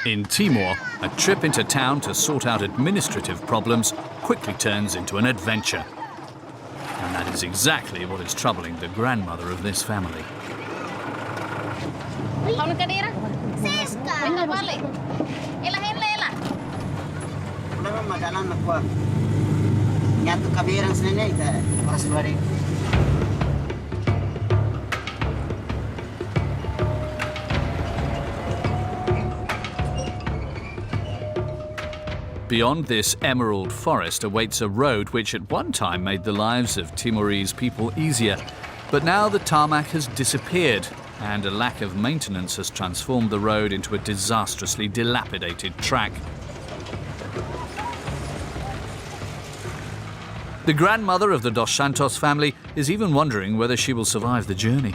In Timor, a trip into town to sort out administrative problems quickly turns into an adventure. And that is exactly what is troubling the grandmother of this family. Beyond this emerald forest awaits a road which at one time made the lives of Timorese people easier. But now the tarmac has disappeared and a lack of maintenance has transformed the road into a disastrously dilapidated track. The grandmother of the Dos Santos family is even wondering whether she will survive the journey.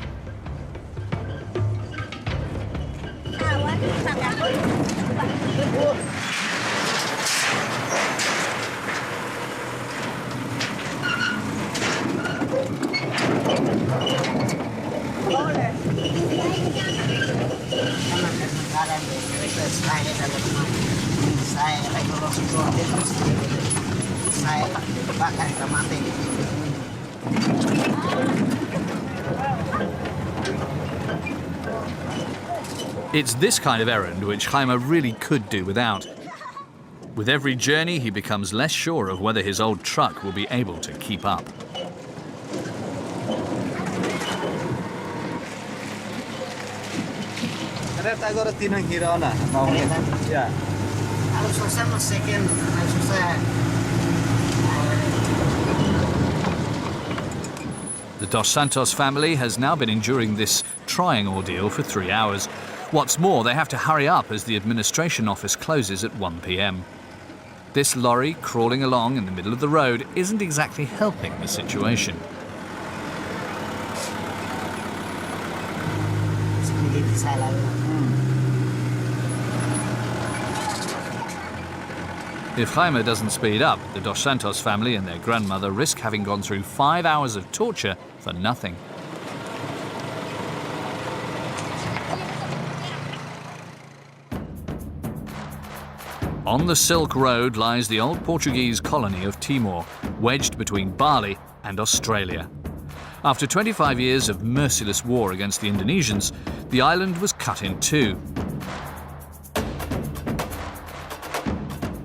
It's this kind of errand which Jaime really could do without. With every journey, he becomes less sure of whether his old truck will be able to keep up. The Dos Santos family has now been enduring this trying ordeal for 3 hours. What's more, they have to hurry up as the administration office closes at 1 p.m. This lorry crawling along in the middle of the road isn't exactly helping the situation. If Jaime doesn't speed up, the Dos Santos family and their grandmother risk having gone through 5 hours of torture for nothing. On the Silk Road lies the old Portuguese colony of Timor, wedged between Bali and Australia. After 25 years of merciless war against the Indonesians, the island was cut in two.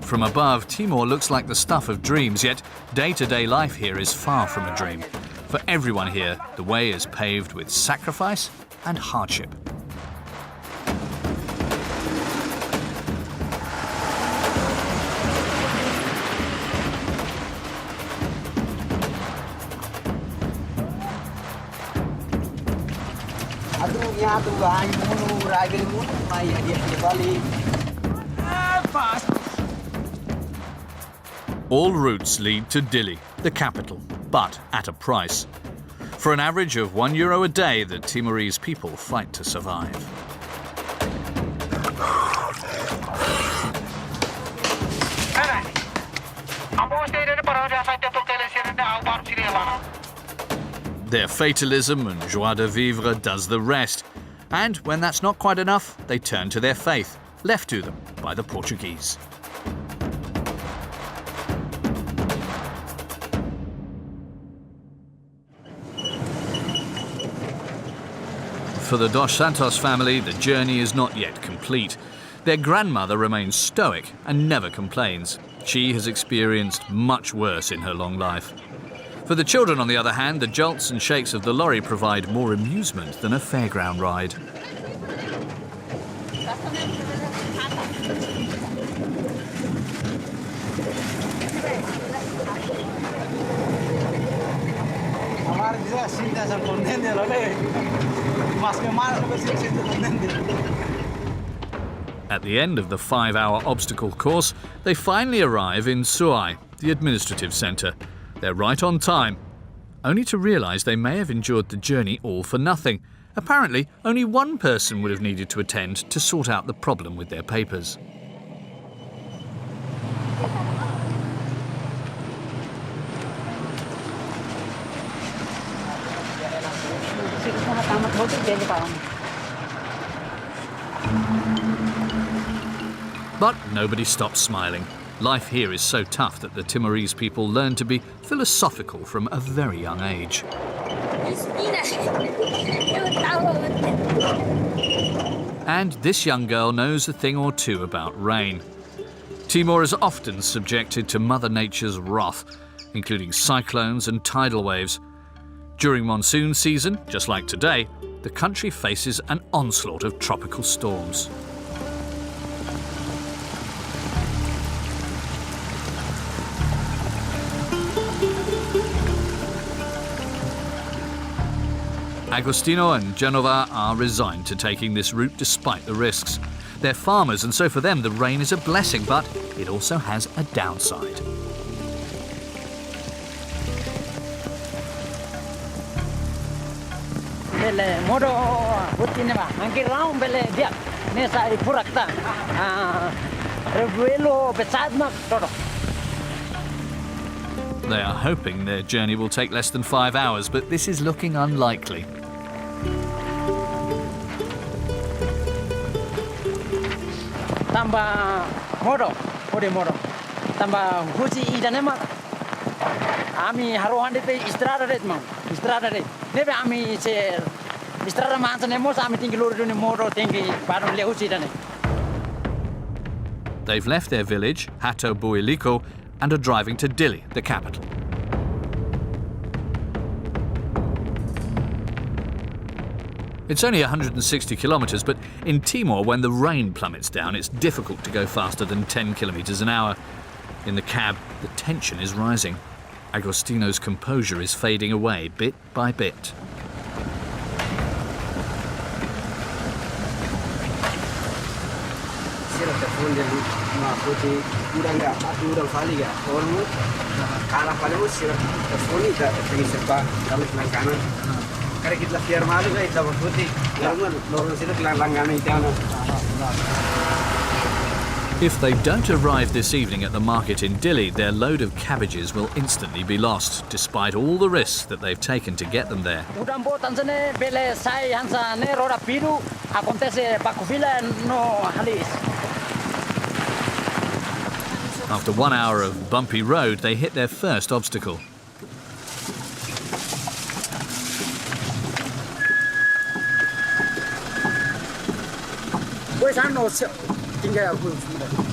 From above, Timor looks like the stuff of dreams, yet day-to-day life here is far from a dream. For everyone here, the way is paved with sacrifice and hardship. All routes lead to Dili, the capital, but at a price. For an average of €1 a day, the Timorese people fight to survive. Their fatalism and joie de vivre does the rest. And when that's not quite enough, they turn to their faith, left to them by the Portuguese. For the Dos Santos family, the journey is not yet complete. Their grandmother remains stoic and never complains. She has experienced much worse in her long life. For the children, on the other hand, the jolts and shakes of the lorry provide more amusement than a fairground ride. At the end of the 5-hour obstacle course, they finally arrive in Suai, the administrative centre. They're right on time, only to realise they may have endured the journey all for nothing. Apparently, only one person would have needed to attend to sort out the problem with their papers. But nobody stops smiling. Life here is so tough that the Timorese people learn to be philosophical from a very young age. And this young girl knows a thing or two about rain. Timor is often subjected to Mother Nature's wrath, including cyclones and tidal waves. During monsoon season, just like today, the country faces an onslaught of tropical storms. Agostino and Genova are resigned to taking this route despite the risks. They're farmers, and so for them the rain is a blessing, but it also has a downside. They are hoping their journey will take less than 5 hours, but this is looking unlikely. Tamba moro, tamba huji idanema. Ami harohande te istrada red mam, istrada red. Nebe ami se istrada mansa nemo ami tinggi lori duni moro tinggi baru le huji idane. They've left their village, Atauro, and are driving to Dili, the capital. It's only 160 kilometres, but in Timor, when the rain plummets down, it's difficult to go faster than 10 kilometres an hour. In the cab, the tension is rising. Agostino's composure is fading away bit by bit. If they don't arrive this evening at the market in Dili, their load of cabbages will instantly be lost, despite all the risks that they've taken to get them there. After 1 hour of bumpy road, they hit their first obstacle.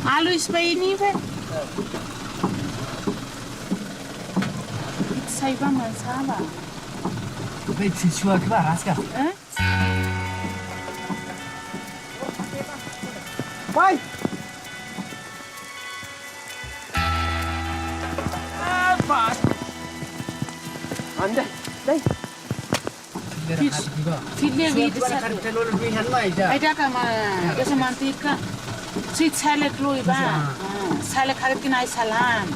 Alu Spain Saiba Mansaba. Why? Anda, dai. Fidle vidi Aida kama kesa mantika. Sweet salad lui ba. Salad karatina salam.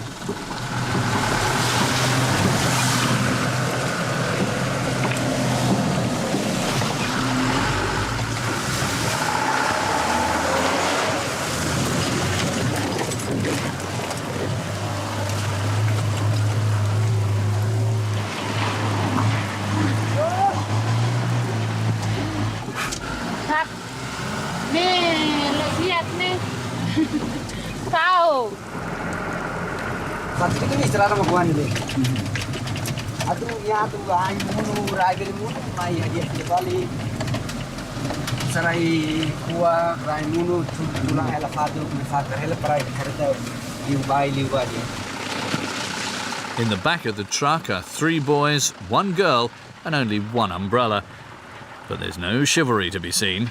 In the back of the truck are 3 boys, 1 girl, and only 1 umbrella. But there's no chivalry to be seen.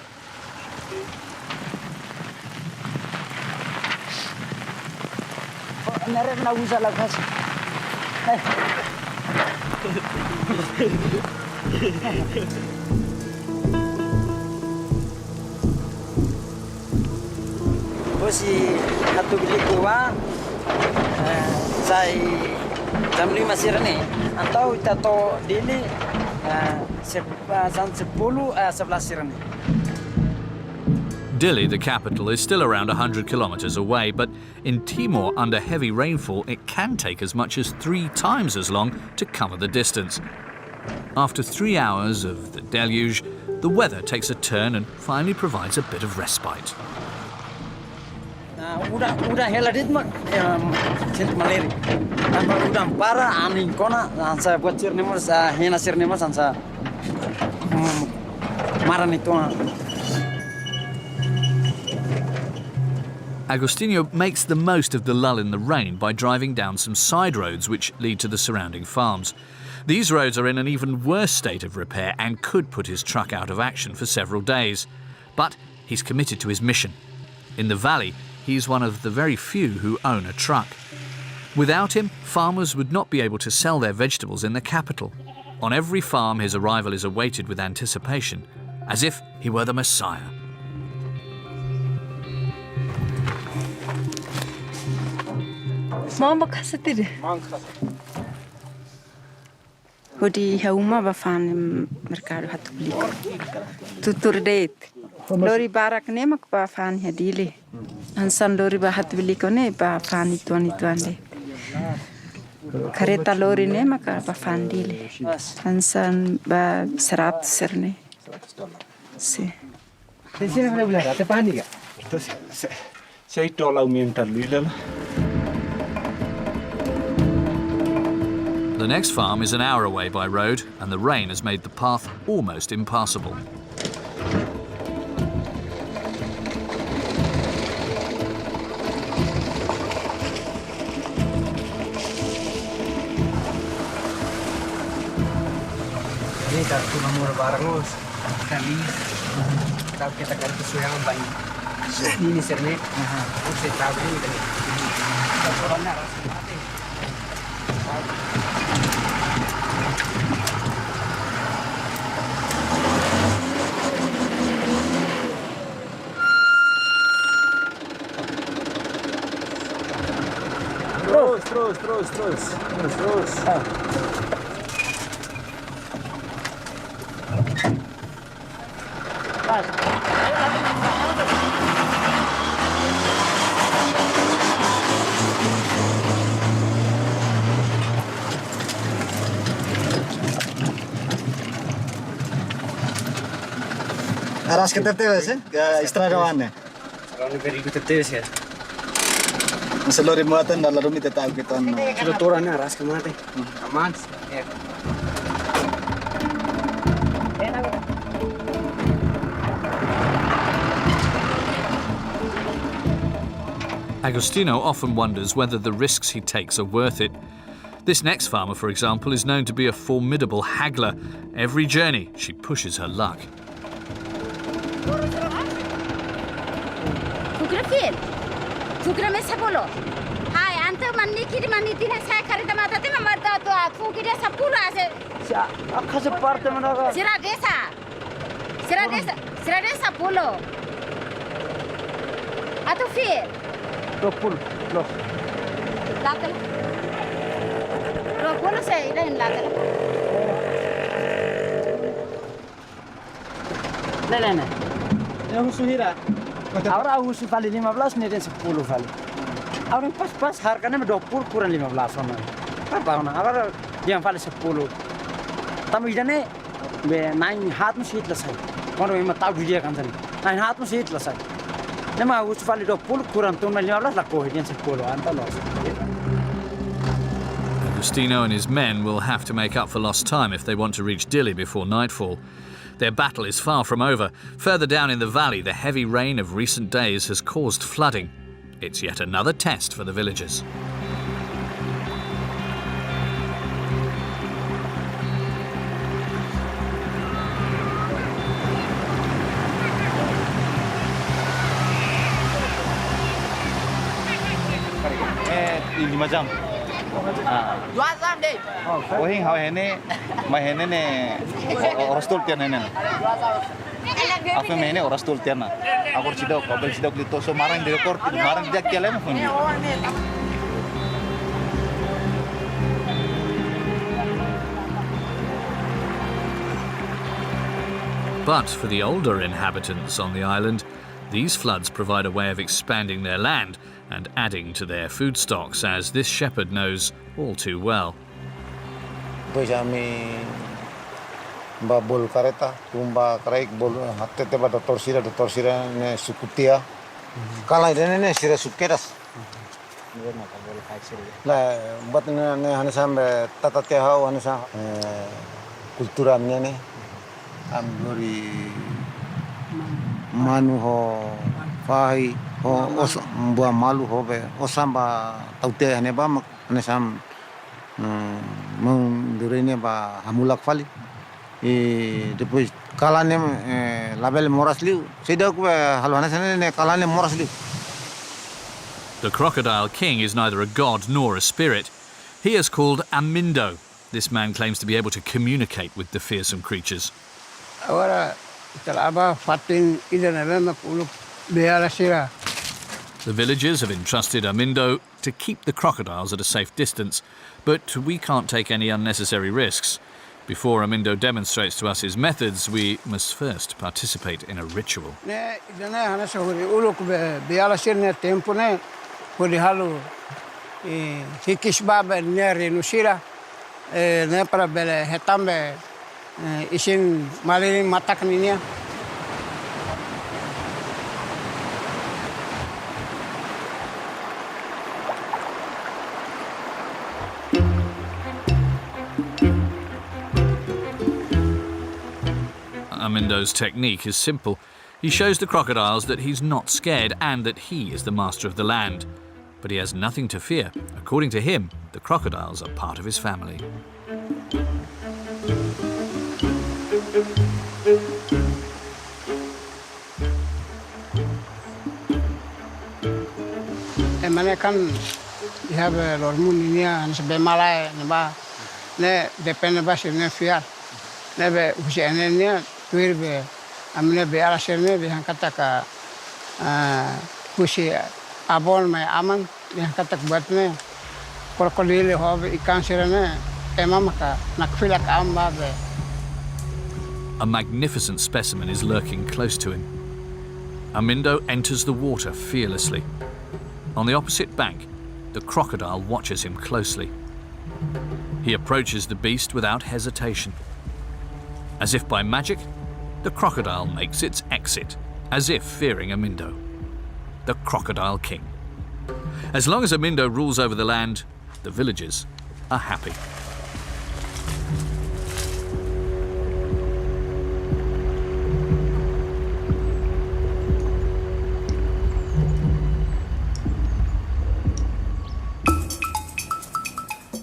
Bosi satu beli kuah, saya jam 5 sirene. Atau kita to Dili jam 10, 11 sirene. Dili, the capital, is still around 100 kilometres away, but in Timor, under heavy rainfall, it can take as much as 3 times as long to cover the distance. After 3 hours of the deluge, the weather takes a turn and finally provides a bit of respite. Udah hela dit mak sent maleri. Tambah udah para aning kona sansa buat sirnemo sa hena sirnemo sansa maran itu. Agostinho makes the most of the lull in the rain by driving down some side roads which lead to the surrounding farms. These roads are in an even worse state of repair and could put his truck out of action for several days. But he's committed to his mission. In the valley, he's one of the very few who own a truck. Without him, farmers would not be able to sell their vegetables in the capital. On every farm, his arrival is awaited with anticipation, as if he were the Messiah. Hodi hauma bafan mercado hat publico. Tutur date. Lori barak ne mak bafan Dili. Ansan lori ba hat publico ne bafan ituan de. Kereta lori ne mak bafan Dili. Ansan ba serat serne. Si. Di sini mana boleh ada pani enggak? Itu saya tolak mental dulu. The next farm is an hour away by road, and the rain has made the path almost impassable. Ini kartu nomor barangos kami tahu kita kartu suyang banyak. Ini serne. Saya tahu ini kan. Orangnya rasa mati. Terus. Aras kita tewas istradawannya. Kalau beri kita tes ya. Masalori muatan dalam rumit tetap kita. Sudah turun aras kemana? Aman. Ya. Agostinho often wonders whether the risks he takes are worth it. This next farmer, for example, is known to be a formidable haggler. Every journey, she pushes her luck. Lelena. Yang suhira. Ahora usu vale 15 ni dan 10 vale. Ahora pas harganya 20 kurang 15 sama. Apa ona? Ahora yang vale 10. Tamu idane be 9 hat musit lasai. Kono ima tahu dia kan tadi. 9 hat musit lasai. Nema usu vale 20 kurang 15 la kohe yang 10 anta los. Agostinho and his men will have to make up for lost time if they want to reach Dili before nightfall. Their battle is far from over. Further down in the valley, the heavy rain of recent days has caused flooding. It's yet another test for the villagers. Ini macam. 2 jam deh. Oh, ini, mah ini orang stultian ini. Apa ini orang stultian na? Aku sidok, kabel sidok dito so marang di rekord, marang dia kelen pun. But for the older inhabitants on the island, these floods provide a way of expanding their land and adding to their food stocks, as this shepherd knows all too well. Pois kami ba bol kareta tumba karaik bol hatte te ba doktor sira ne sukutia kala ne sira sukeras la bat ne hanasam tata te hau hanasa kultura ne am lori manu ho fai ho os bua malu ho be osamba taute ne ba hanasam mong durene ba hamulak fali depois kalane label morasliu sedak halwana sane kalane morasliu. The crocodile king is neither a god nor a spirit. He is called Amindo. This man claims to be able to communicate with the fearsome creatures. Agora talaba fatin idanavema pulu bealasira. The villagers have entrusted Amindo to keep the crocodiles at a safe distance, but we can't take any unnecessary risks. Before Amindo demonstrates to us his methods, we must first participate in a ritual. Ne idana hanasa hori uluk bealasir ne tempo ne hori halu hikisbaba ne renusira ne para bele hetambe isin malin matak ninia. Amindo's technique is simple. He shows the crocodiles that he's not scared and that he is the master of the land. But he has nothing to fear. According to him, the crocodiles are part of his family. Emane kan have lormuninia and bemalai neba ne depende ba sirne fiar nebe usianenia tuirbe amne be ala sirne be hankataka kusi abon mai aman be hankatak batne crocodile hobe ikan sirne emamaka nakfilak amba be. A magnificent specimen is lurking close to him. Amindo enters the water fearlessly. On the opposite bank, the crocodile watches him closely. He approaches the beast without hesitation. As if by magic, the crocodile makes its exit, as if fearing Amindo, the crocodile king. As long as Amindo rules over the land, the villagers are happy.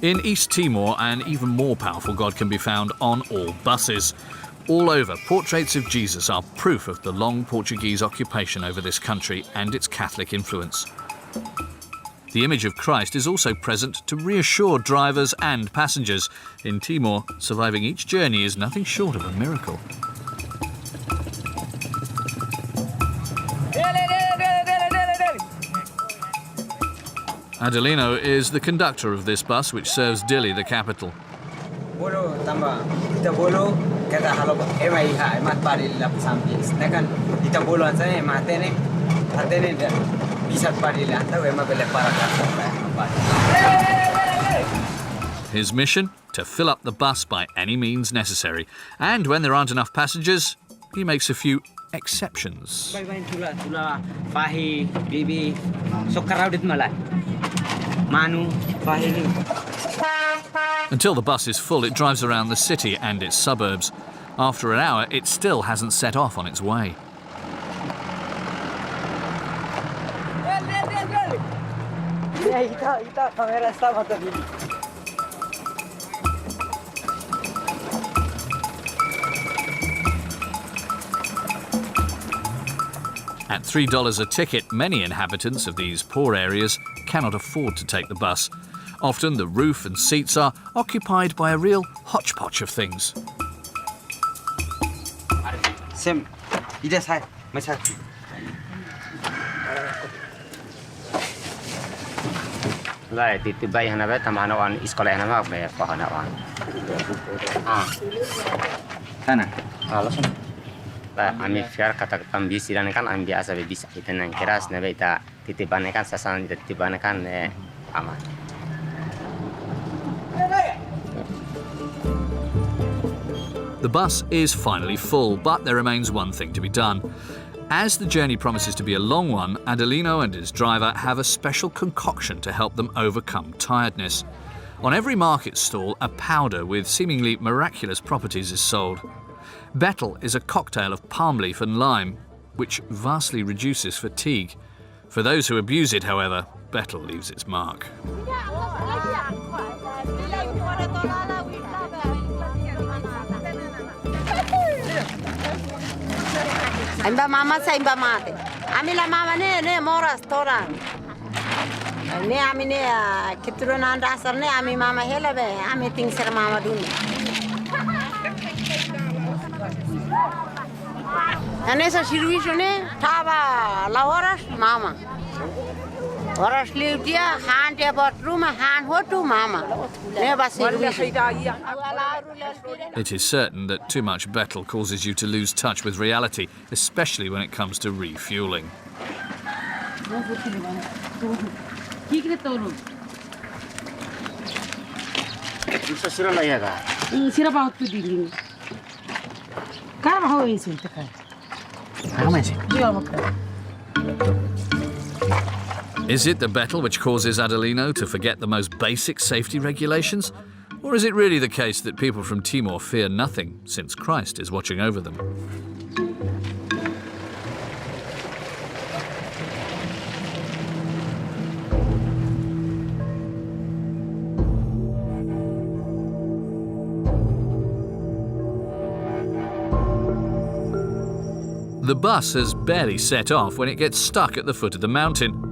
In East Timor, an even more powerful god can be found on all buses. All over, portraits of Jesus are proof of the long Portuguese occupation over this country and its Catholic influence. The image of Christ is also present to reassure drivers and passengers. In Timor, surviving each journey is nothing short of a miracle. Adelino is the conductor of this bus, which serves Dili, the capital. His mission? To fill up the bus by any means necessary. And when there aren't enough passengers, he makes a few exceptions. Until the bus is full, it drives around the city and its suburbs. After an hour, it still hasn't set off on its way. At $3 a ticket, many inhabitants of these poor areas cannot afford to take the bus. Often the roof and seats are occupied by a real hodgepodge of things. Ami fiar kata pembis dan kan ami biasa bisa kita nang keras nebe ita titipan kan sasaran titipan kan aman. The bus is finally full, but there remains one thing to be done. As the journey promises to be a long one, Adelino and his driver have a special concoction to help them overcome tiredness. On every market stall, a powder with seemingly miraculous properties is sold. Betel is a cocktail of palm leaf and lime, which vastly reduces fatigue. For those who abuse it, however, Betel leaves its mark. Imba mama sa imba mate. Amila mama ne moras toran. Ne amine kituruna andasar ne ami mama hela be ami ting ser mama dun. Ane sa servicio ne taba la horas mama. Horas livdia han te bathroom han hotu mama. Ne ba servicio. It is certain that too much Betel causes you to lose touch with reality, especially when it comes to refueling. Is it the Betel which causes Adelino to forget the most basic safety regulations? Or is it really the case that people from Timor fear nothing, since Christ is watching over them? The bus has barely set off when it gets stuck at the foot of the mountain.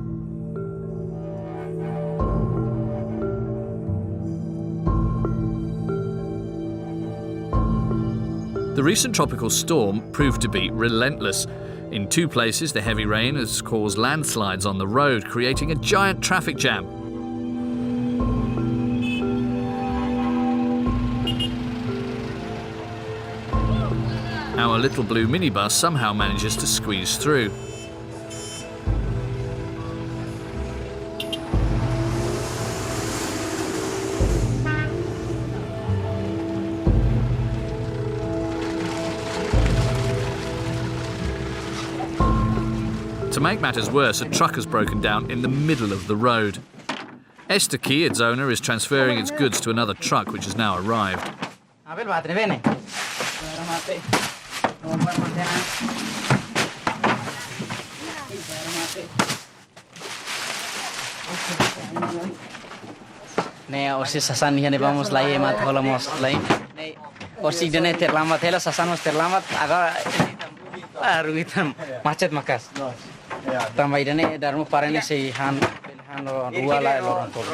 The recent tropical storm proved to be relentless. In two places, the heavy rain has caused landslides on the road, creating a giant traffic jam. Our little blue minibus somehow manages to squeeze through. To make matters worse, a truck has broken down in the middle of the road. Estaki, its owner, is transferring its goods to another truck which has now arrived. Ne orsi sasan ni vamos la mat holamos la. Orsi dene terlamat hela sasan mas terlamat agar aruitan macet makas. Tambah dene darmo parene sei han dua la lorong tol.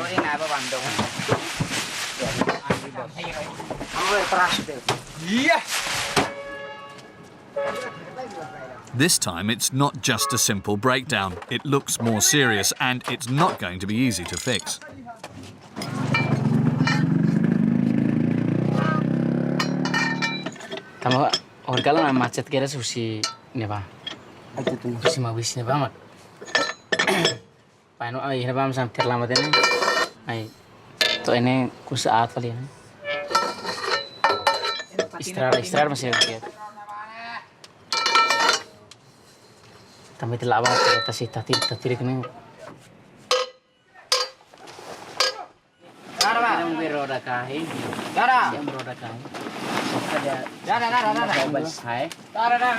This time it's not just a simple breakdown. It looks more serious and it's not going to be easy to fix. Tama orgalan macet kira susi neba. Susi mawis neba mat. Paano ay neba masam terlamat ini. Ay to ini kusaat kali ini. Istirahat masih lagi. Kami telah awal kita sih tadi kena. Darah, yang beroda kahi. Darah, yang beroda kahi. Darah. Bas hai. Darah.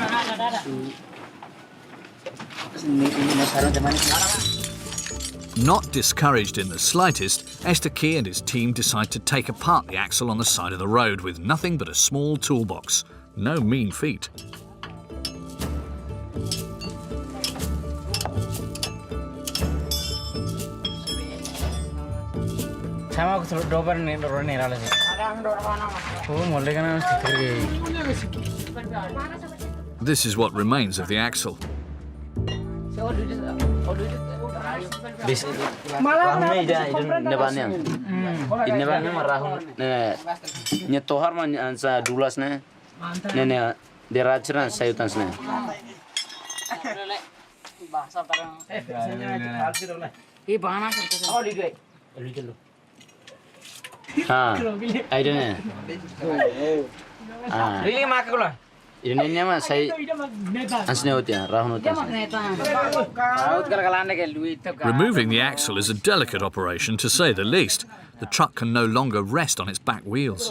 Not discouraged in the slightest, Estaki and his team decide to take apart the axle on the side of the road with nothing but a small toolbox. No mean feat. Sama aku terus dober nih dorong nih rala sih. Oh, mulai kan stiker. This is what remains of the axle. Bis rahun ini nebannya. Ini nebannya marahun nyetohar man ansa dulas ne. Nene deraceran sayutan ne. Bahasa tarang. Bahana sampai. Oh, lihat. हाँ, I don't know. Removing the axle is a delicate operation, to say the least. The truck can no longer rest on its back wheels.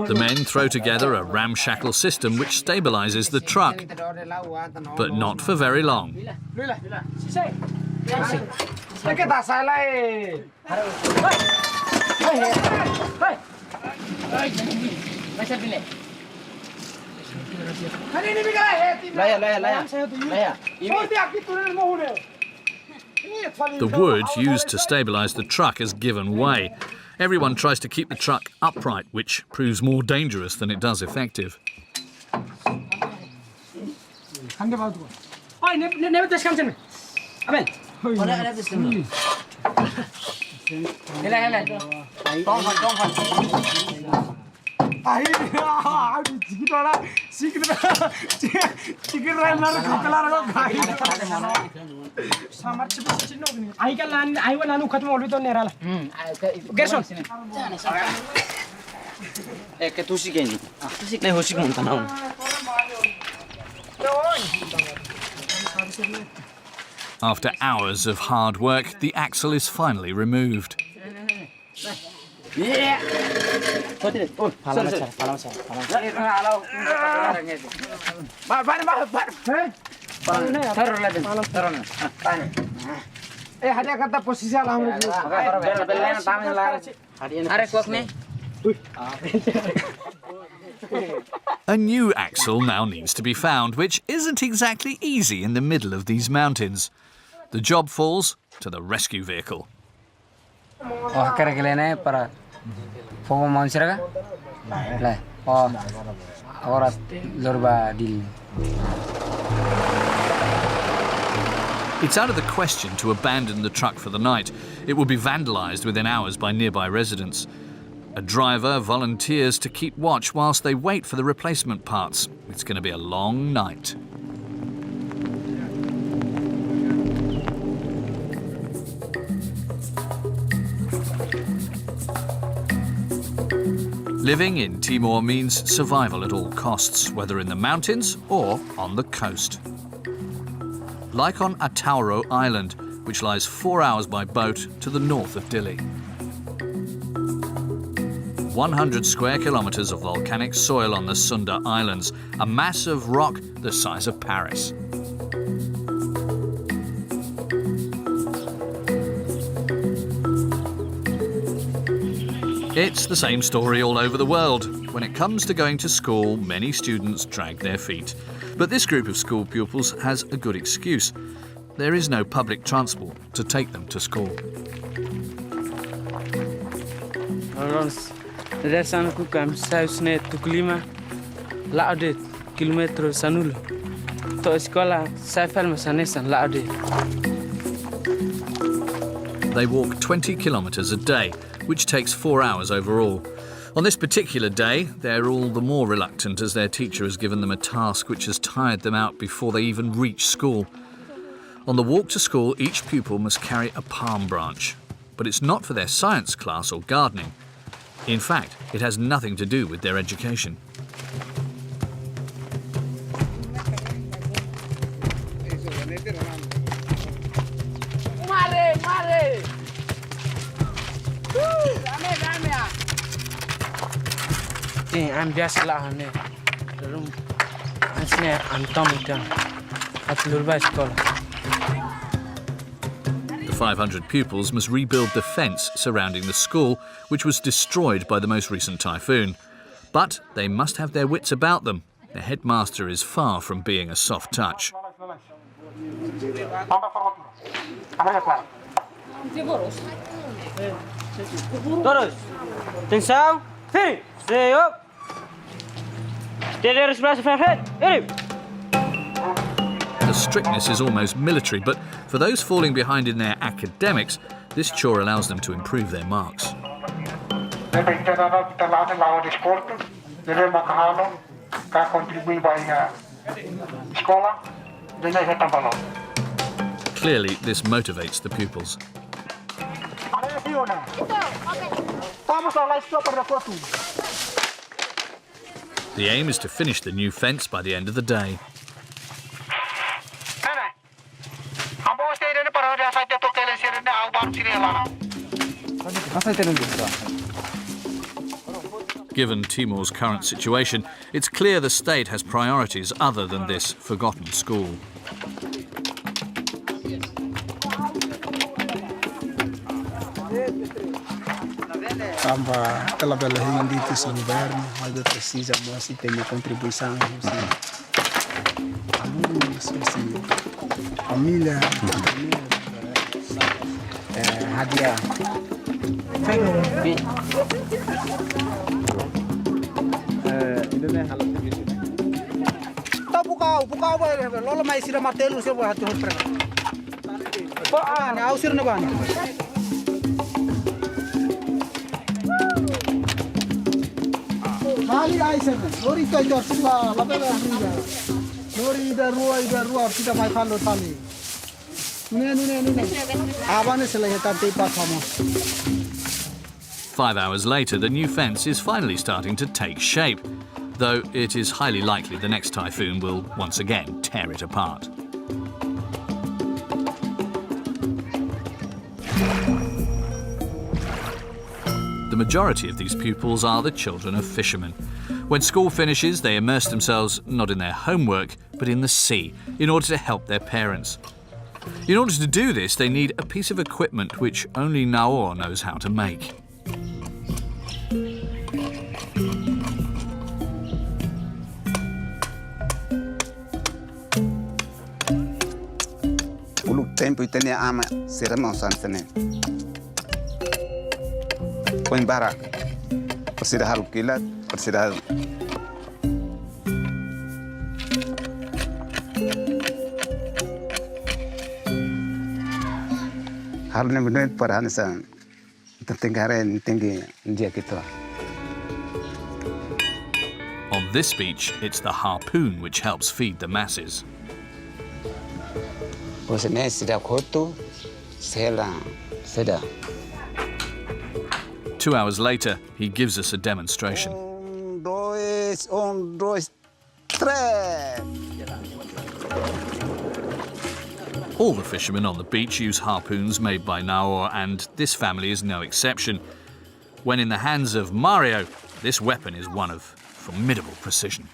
The men throw together a ramshackle system which stabilizes the truck, but not for very long. The wood used to stabilize the truck has given way. Everyone tries to keep the truck upright, which proves more dangerous than it does effective. After hours of hard work, the axle is finally removed. A new axle now needs to be found, which isn't exactly easy in the middle of these mountains. The job falls to the rescue vehicle. It's out of the question to abandon the truck for the night. It will be vandalised within hours by nearby residents. A driver volunteers to keep watch whilst they wait for the replacement parts. It's going to be a long night. Living in Timor means survival at all costs, whether in the mountains or on the coast. Like on Atauro Island, which lies 4 hours by boat to the north of Dili. 100 square kilometres of volcanic soil on the Sunda Islands, a mass of rock the size of Paris. It's the same story all over the world. When it comes to going to school, many students drag their feet. But this group of school pupils has a good excuse. There is no public transport to take them to school. They walk 20 kilometres a day, which takes 4 hours overall. On this particular day, they're all the more reluctant as their teacher has given them a task which has tired them out before they even reach school. On the walk to school, each pupil must carry a palm branch. But it's not for their science class or gardening. In fact, it has nothing to do with their education. The 500 pupils must rebuild the fence surrounding the school, which was destroyed by the most recent typhoon. But they must have their wits about them. The headmaster is far from being a soft touch. The strictness is almost military, but for those falling behind in their academics, this chore allows them to improve their marks. Clearly, this motivates the pupils. The aim is to finish the new fence by the end of the day. Given Timor's current situation, it's clear the state has priorities other than this forgotten school. Aquela bela rendita esse inverno, mas precisa mostrar tem minha contribuição, família, hadiah. Tá buka vai lola mais sira martelo se vai hatu prega. Ba na ausir na bani. Mali aisen, lori kai torsla la bela hringa. Lori da rua kita mai khalo tali. Nune. Abane se la heta te pa khamo. 5 hours later, the new fence is finally starting to take shape, though it is highly likely the next typhoon will once again tear it apart. The majority of these pupils are the children of fishermen. When school finishes, they immerse themselves not in their homework, but in the sea, in order to help their parents. In order to do this, they need a piece of equipment which only Naor knows how to make. Tempo itania ama serama sansane. Embark. Persida halu kilat, persida halu. Halu ne benar parahan sa. Tenggaran tinggi dia kita. On this beach, it's the harpoon which helps feed the masses. 2 hours later, he gives us a demonstration. All the fishermen on the beach use harpoons made by Naor, and this family is no exception. When in the hands of Mario, this weapon is one of formidable precision.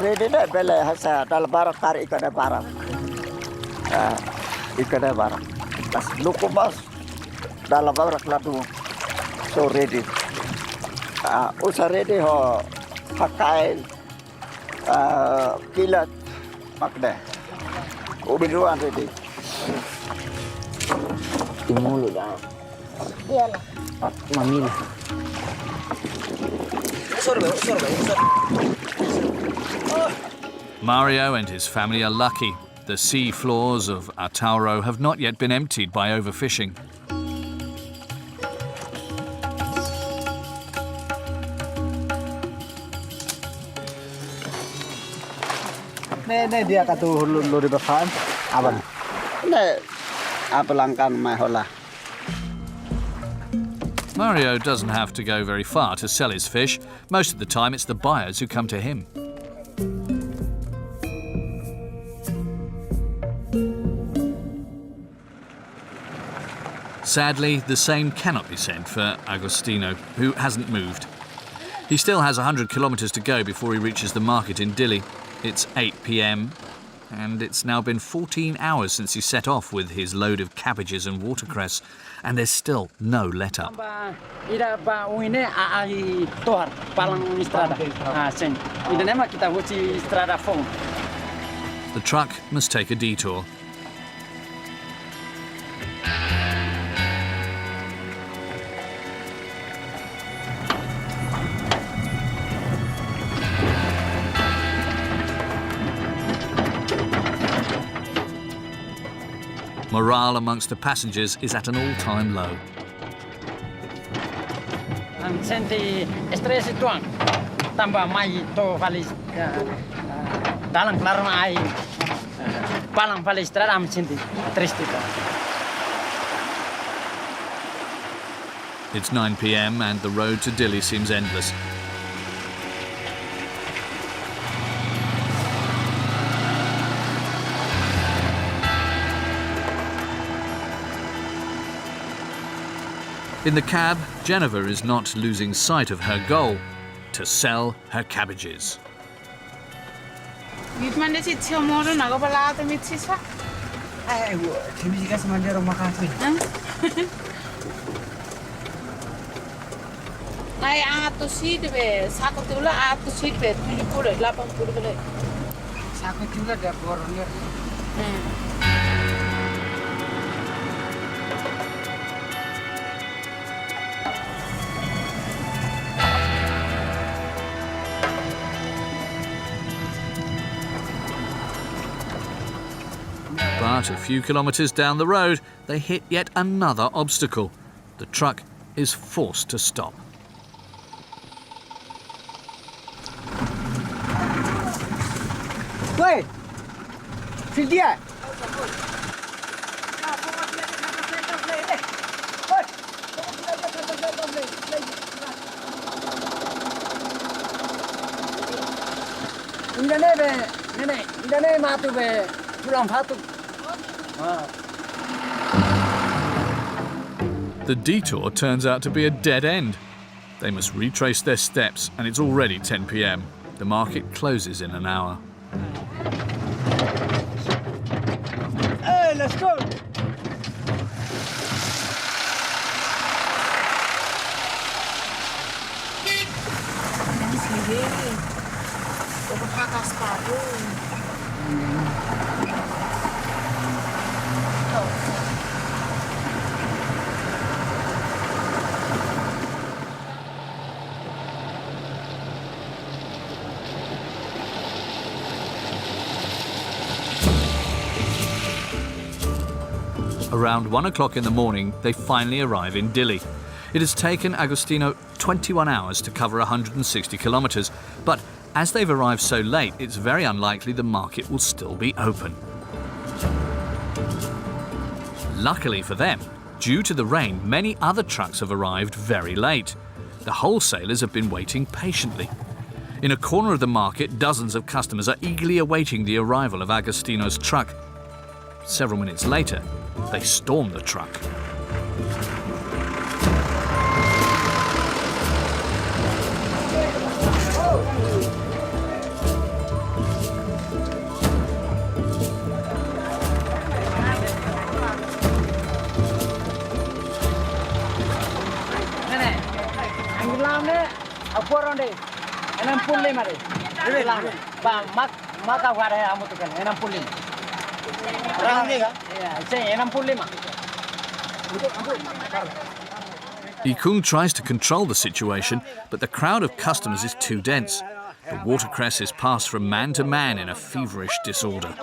Ready na bela hasa dal barak kar ikada barak. Ikada barak. Las luko mas dal barak ladu. So ready. Usa ready ho pakai kilat makda. Ubiruan ready. Timulu dah. Iyalah. Mamil. Sorry. Mario and his family are lucky. The sea floors of Atauro have not yet been emptied by overfishing. Ne dia katu lori bakan aban. Ne apalangkan mai hola. Mario doesn't have to go very far to sell his fish. Most of the time, it's the buyers who come to him. Sadly, the same cannot be said for Agostino, who hasn't moved. He still has 100 kilometres to go before he reaches the market in Dili. It's 8 p.m, and it's now been 14 hours since he set off with his load of cabbages and watercress, and there's still no let-up. The truck must take a detour. Morale amongst the passengers is at an all-time low. Ang senti stress tuang tambah mai to valis dalam kelar ai palang valis strada am senti triste. It's 9 p.m. and the road to Dili seems endless. In the cab, Jennifer is not losing sight of her goal, to sell her cabbages. Ay, ato seed be, sako tula ato seed be, 70, 80 bele. Sako tula dia bornya. But a few kilometres down the road, they hit yet another obstacle. The truck is forced to stop. Wait, Fidia. Indane matu be pulang patu. The detour turns out to be a dead end. They must retrace their steps, and it's already 10 p.m. The market closes in an hour. Hey, let's go. Around 1 o'clock in the morning, they finally arrive in Dili. It has taken Agostino 21 hours to cover 160 kilometres, but as they've arrived so late, it's very unlikely the market will still be open. Luckily for them, due to the rain, many other trucks have arrived very late. The wholesalers have been waiting patiently. In a corner of the market, dozens of customers are eagerly awaiting the arrival of Agostino's truck. Several minutes later, they storm the truck. Ikung tries to control the situation, but the crowd of customers is too dense. The watercress is passed from man to man in a feverish disorder.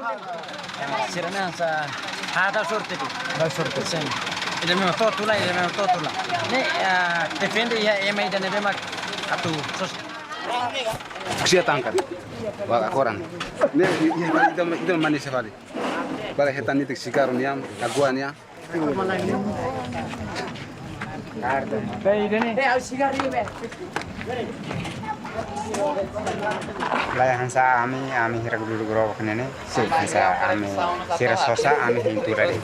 Tangkan, wala koran. Ne itu manis sekali. Bala hetan itu sikaruniam, aguanya. Laya hansa ami hirak dulu gerobak nene. Hansa ami sira sosa ami hintura deh.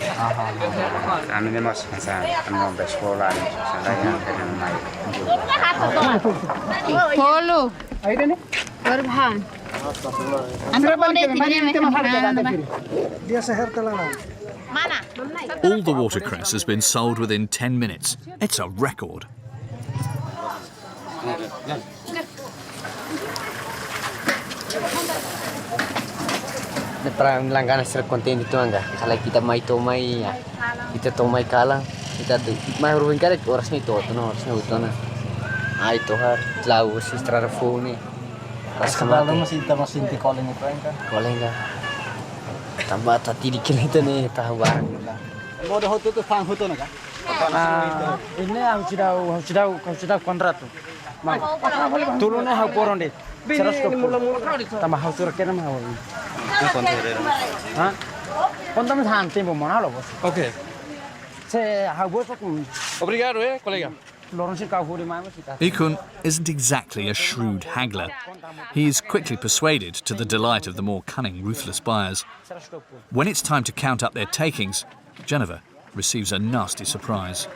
Ami ne mas hansa anu beskola ni saya kena mai. Polo. Ayo nih. Berbahan. All the watercress has been sold within 10 minutes. It's a record. Perang langganan secara konten itu enggak. Kalau kita mai tomai ya, kita tomai kalang, kita tu mai ruin kare orasnya itu, orasnya utana. Ai to har lau sistra phone. Sekarang masih di calling itu kan? Calling enggak. Tambah tadi dikira itu nih tahu barang. Mau dah hotu tu fang hotu naga. Ini hau sudah kontrak tu. Turunnya hau poron deh. 120. Tambah hau surat kena hau. Hah? Kontam than tempo mana lo bos? Okay. Se hau bos aku. Obrigado, colega. Ikun isn't exactly a shrewd haggler. He's quickly persuaded to the delight of the more cunning, ruthless buyers. When it's time to count up their takings, Geneva receives a nasty surprise.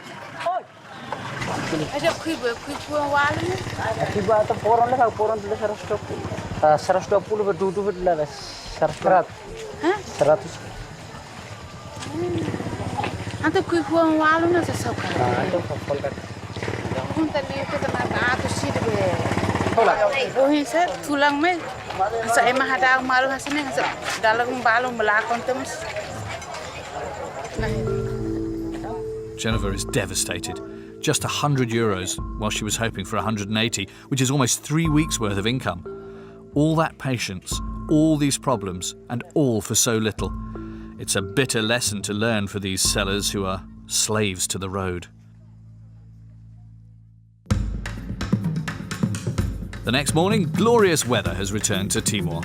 Geneva is devastated. Just €100, while she was hoping for 180, which is almost 3 weeks' worth of income. All that patience, all these problems, and all for so little. It's a bitter lesson to learn for these sellers who are slaves to the road. The next morning, glorious weather has returned to Timor.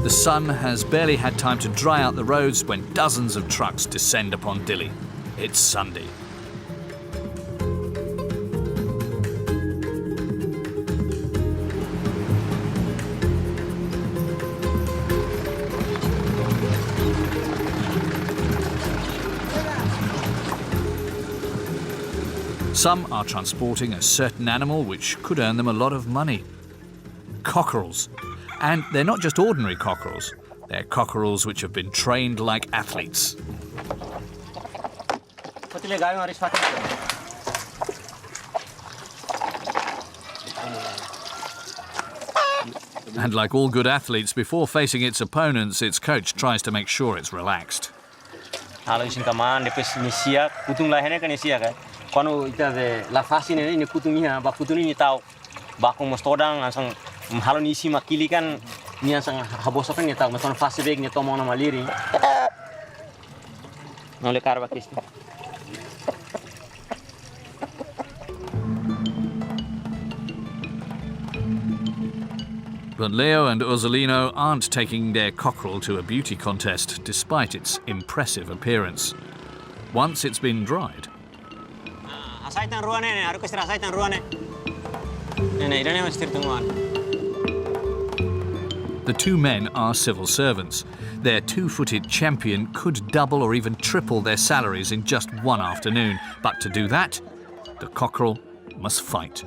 The sun has barely had time to dry out the roads when dozens of trucks descend upon Dili. It's Sunday. Some are transporting a certain animal which could earn them a lot of money. Cockerels. And they're not just ordinary cockerels. They're cockerels which have been trained like athletes. And like all good athletes, before facing its opponents, its coach tries to make sure it's relaxed. Quando la fascina ini kutungiha ba kutuni ni tau ba ko mostodang ansang mahalo ni isi makili kan ni ansang habosa kan ni tau mason fase beg ni tomo na maliri no le karba kisti. But Leo and Ursulino aren't taking their cockerel to a beauty contest despite its impressive appearance. Once it's been dried, the two men are civil servants. Their two-footed champion could double or even triple their salaries in just one afternoon. But to do that, the cockerel must fight.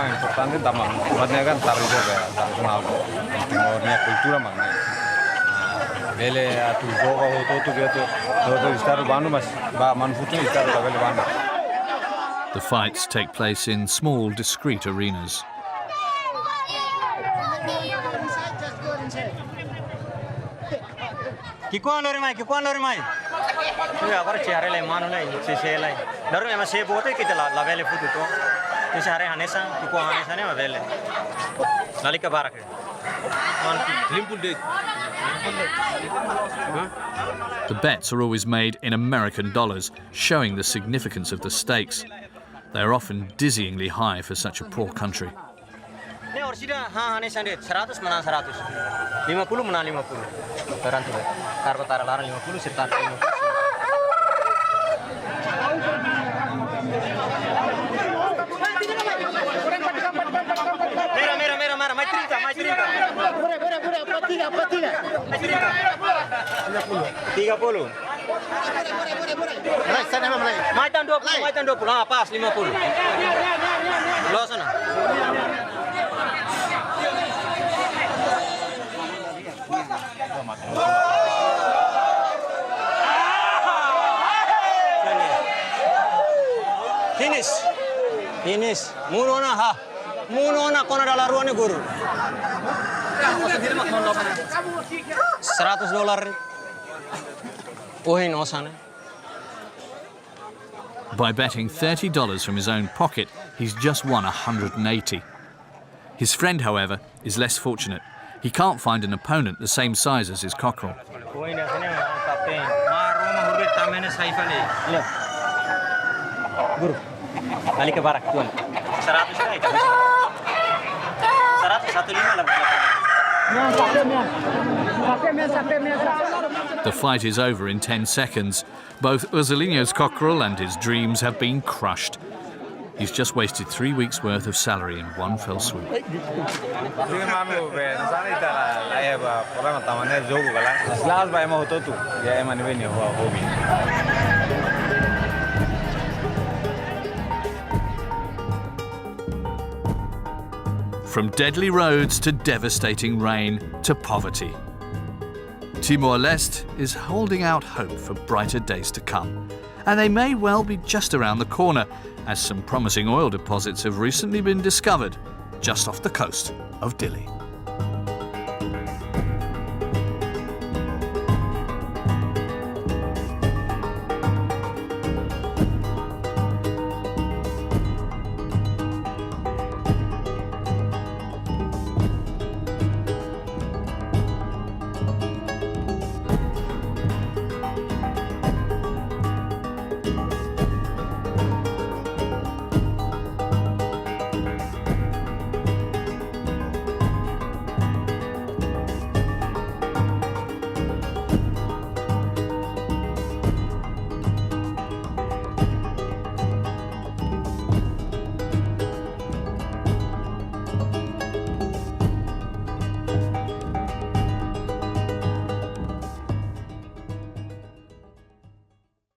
Importante tamang, buatnya kan taruh juga, taruh kenal, Timornya kultura mana. Bele atu joga hoto gitu, hoto istaru banu mas, ba manfutu istaru bele banu. The fights take place in small, discreet arenas. Kikuan lori mai. Ya, agora tiare le manu le, se le. Daru ema se bote kita la bele futu to. Ese hare hanesa, kikuan hanesa ne ma bele. Nalika barak. Man limpul de. The bets are always made in American dollars, showing the significance of the stakes. They are often dizzyingly high for such a poor country. Ne orsida ha hanesa de 100 menang 100. 50 menang 50. Garanti. Karba tara laran 50 serta 50. Mera, mai 30. 30. Mai tan 20. Ah, pas 50. Lo sana. Finish. Munona kona dala ruane guru. $100. Ohin osane. By betting $30 from his own pocket, he's just won $180. His friend, however, is less fortunate. He can't find an opponent the same size as his cockerel. Guru, balik ke barak tuan. 100 lah itu. 115. The fight is over in 10 seconds. Both Urzilino's cockerel and his dreams have been crushed. He's just wasted 3 weeks' worth of salary in one fell swoop. From deadly roads to devastating rain to poverty, Timor Leste is holding out hope for brighter days to come. And they may well be just around the corner, as some promising oil deposits have recently been discovered just off the coast of Dili.